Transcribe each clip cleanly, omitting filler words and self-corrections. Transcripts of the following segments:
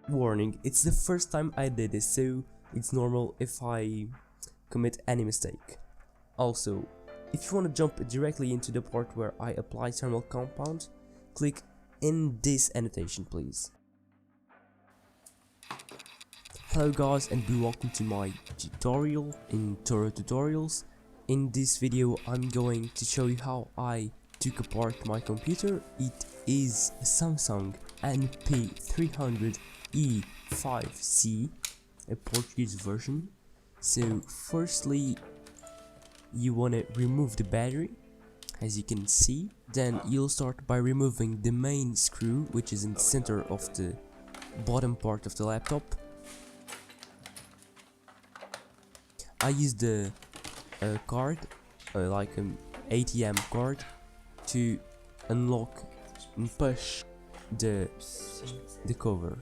Warning, it's the first time I did this, so it's normal if I commit any mistake. Also, if you want to jump directly into the part where I apply thermal compound, click in this annotation please. Hello guys and welcome to my tutorial in Toro Tutorials. In this video I'm going to show you how I took apart my computer. It is a Samsung NP300E5C, a Portuguese version. So firstly you want to remove the battery, as you can see. Then you'll start by removing the main screw, which is in the center of the bottom part of the laptop. I used a card, like an ATM card, to unlock and push the cover.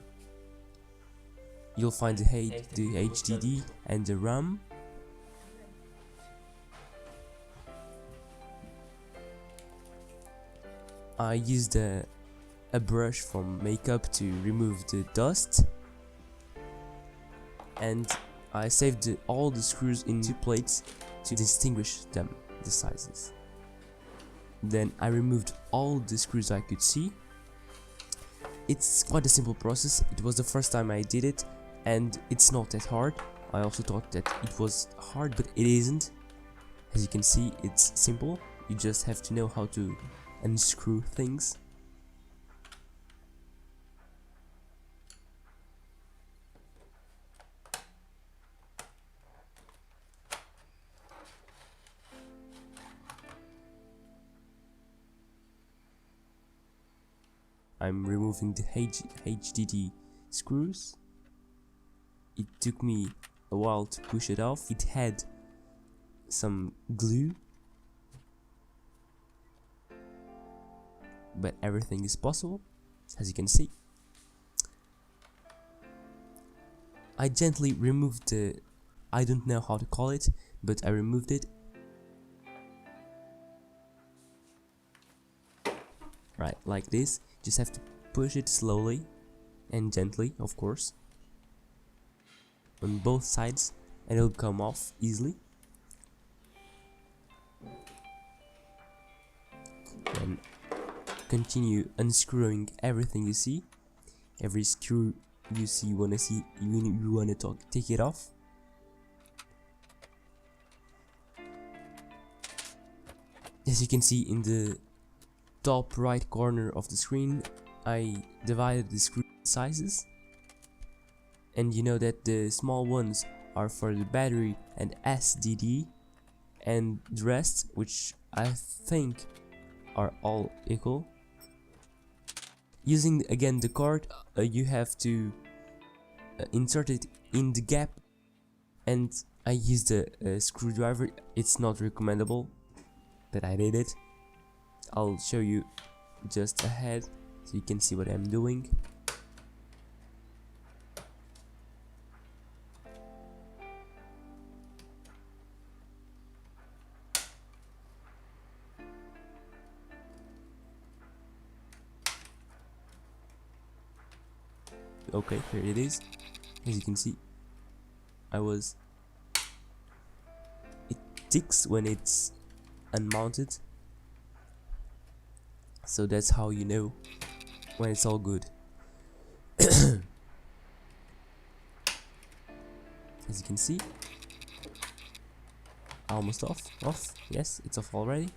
You'll find the HDD and the RAM. I used a brush from makeup to remove the dust, and I saved all the screws in 2 plates to distinguish them, the sizes. Then I removed all the screws I could see. It's quite a simple process. It was the first time I did it and it's not that hard. I also thought that it was hard, but it isn't. As you can see, it's simple. You just have to know how to unscrew things. I'm removing the HDD screws. It took me a while to push it off. It had some glue, but everything is possible, as you can see. I gently removed the, I don't know how to call it, but I removed it. Right, like this. Just have to push it slowly and gently, of course, on both sides, and it'll come off easily. Then continue unscrewing everything you see. Every screw you see, you wanna take it off. As you can see in the top right corner of the screen, I divided the screw sizes, and you know that the small ones are for the battery and SDD, and the rest, which I think are all equal. Using again the card, you have to insert it in the gap, and I used a screwdriver. It's not recommendable, but I did it. I'll show you just ahead so you can see what I'm doing. Okay, here it is. As you can see, it ticks when it's unmounted. So that's how you know when it's all good. As you can see, almost off. Yes, it's off already.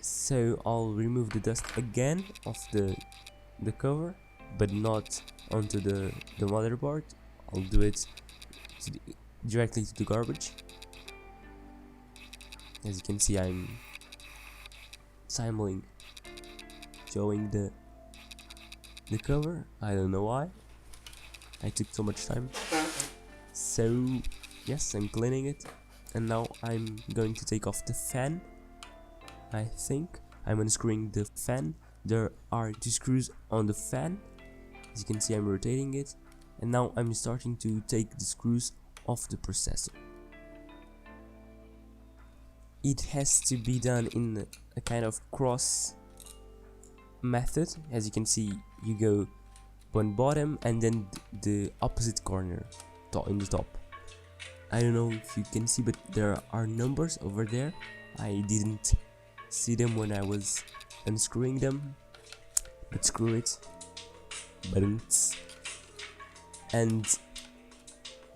So I'll remove the dust again off the cover, but not onto the motherboard. I'll do it directly to the garbage. As you can see, I'm simulating showing the cover. I don't know why I took so much time. So yes, I'm cleaning it, and now I'm going to take off the fan. I think I'm unscrewing the fan. There are 2 screws on the fan. As you can see, I'm rotating it, and now I'm starting to take the screws off the processor. It has to be done in a kind of cross method. As you can see, you go one bottom and then the opposite corner in the top. I don't know if you can see, but there are numbers over there. I didn't see them when I was unscrewing them, but screw it. Buttons. And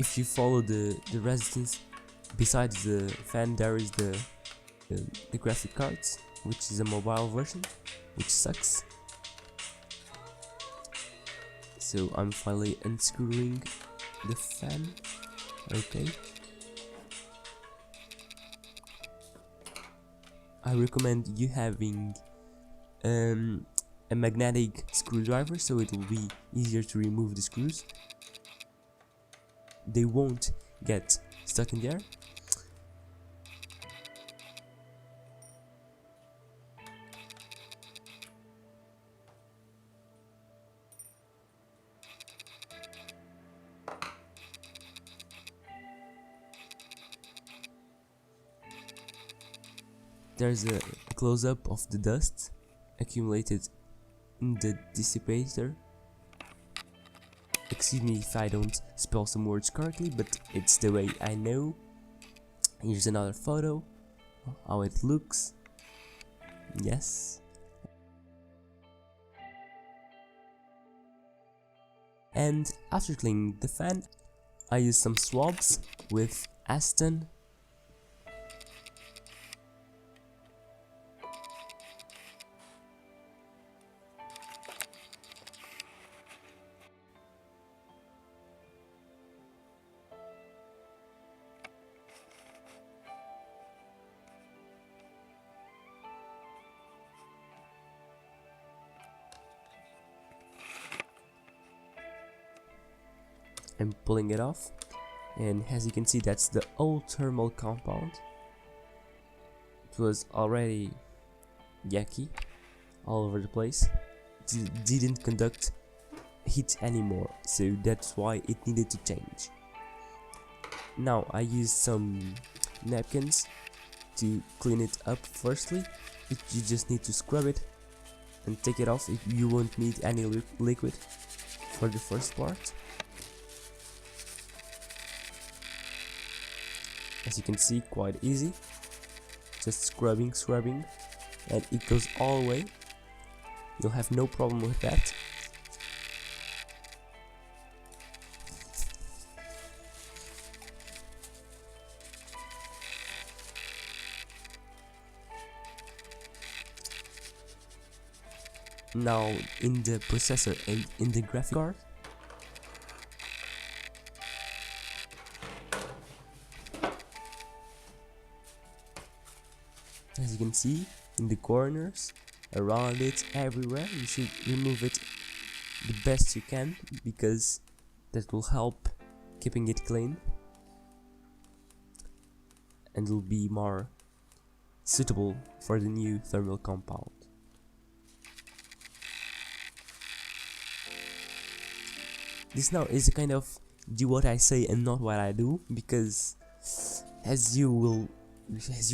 if you follow the resistance, besides the fan there is the graphic cards, which is a mobile version, which sucks. So I'm finally unscrewing the fan. Okay. I recommend you having a magnetic screwdriver, so it will be easier to remove the screws. They won't get stuck in there. There's a close-up of the dust accumulated in the dissipator. Excuse me if I don't spell some words correctly, but it's the way I know. Here's another photo, how it looks. Yes. And after cleaning the fan, I used some swabs with acetone. I'm pulling it off, and as you can see, that's the old thermal compound. It was already yucky all over the place. It didn't conduct heat anymore, so that's why it needed to change. Now I used some napkins to clean it up. Firstly, you just need to scrub it and take it off. You won't need any liquid for the first part. As you can see, quite easy. Just scrubbing, and it goes all the way. You'll have no problem with that. Now in the processor and in the graphic card, as you can see, in the corners, around it, everywhere, you should remove it the best you can, because that will help keeping it clean and will be more suitable for the new thermal compound. This now is a kind of do what I say and not what I do, because as you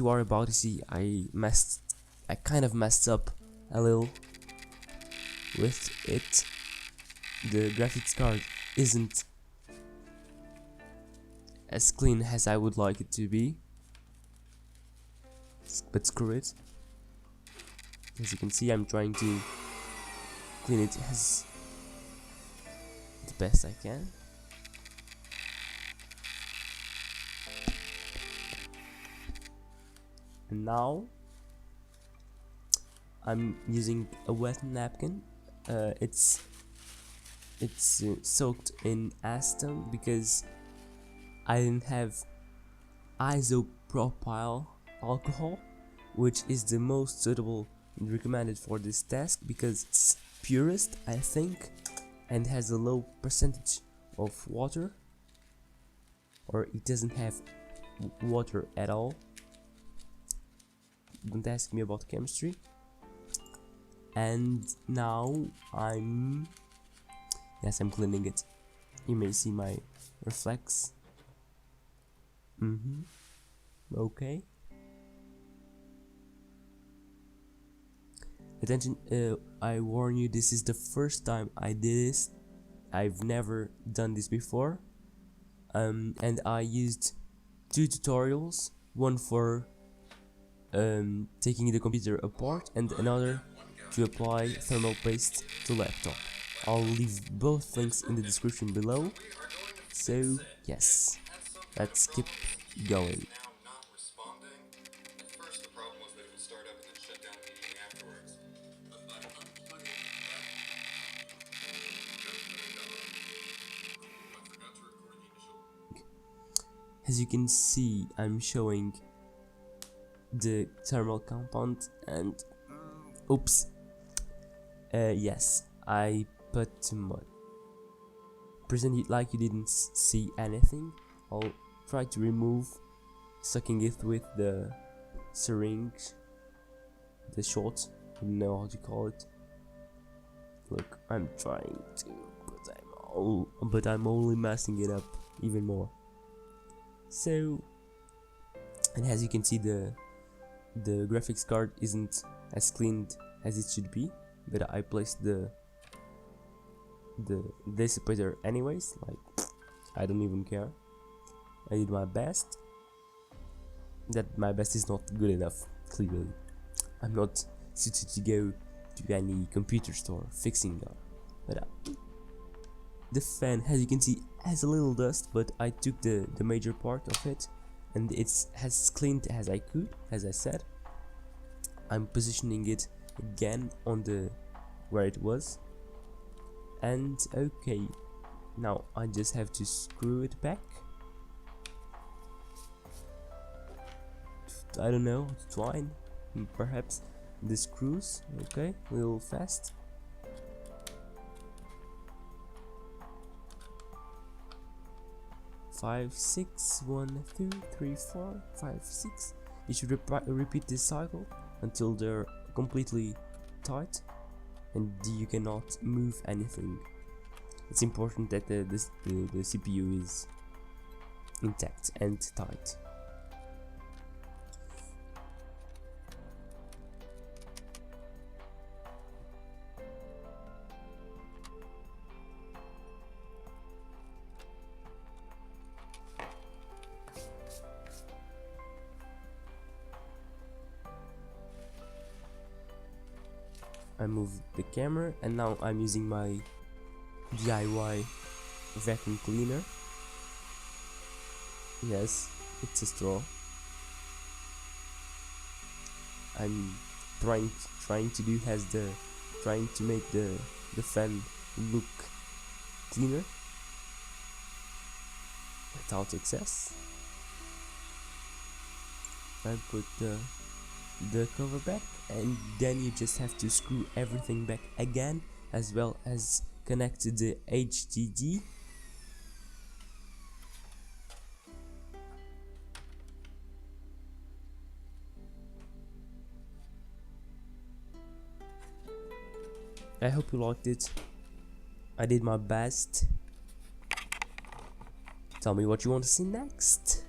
are about to see, I kind of messed up a little with it. The graphics card isn't as clean as I would like it to be, but screw it. As you can see, I'm trying to clean it as the best I can. And now I'm using a wet napkin. It's soaked in acetone because I didn't have isopropyl alcohol, which is the most suitable and recommended for this task because it's purest, I think, and has a low percentage of water, or it doesn't have water at all. Don't ask me about chemistry. And now I'm cleaning it. You may see my reflex. Okay. Attention, I warn you, this is the first time I did this I've never done this before, and I used 2 tutorials, one for taking the computer apart and another to apply thermal paste to laptop. I'll leave both links in the description below, so yes, let's keep going. As you can see, I'm showing the thermal compound and oops, yes, I put too much. Pretend it like you didn't see anything. I'll try to remove, sucking it with the syringe, the shot, I don't know how to call it. Look, I'm trying to, but I'm only messing it up even more. So, and as you can see, the graphics card isn't as cleaned as it should be, but I placed the dissipator anyways. Like, I don't even care. I did my best. That my best is not good enough, clearly. I'm not suited to go to any computer store fixing that. But the fan, as you can see, has a little dust, but I took the major part of it and it's as cleaned as I could. As I said, I'm positioning it again on the where it was, and okay, now I just have to screw it back. I don't know, twine perhaps the screws. Okay, a little fast. Five, 6, 1, 2, 3, 4, 5, 6. You should repeat this cycle until they're completely tight and you cannot move anything. It's important that the CPU is intact and tight. I moved the camera and now I'm using my DIY vacuum cleaner. Yes, it's a straw. I'm trying to do has the trying to make the fan look cleaner without excess. I put the cover back, and then you just have to screw everything back again, as well as connect to the HDD. I hope you liked it. I did my best. Tell me what you want to see next.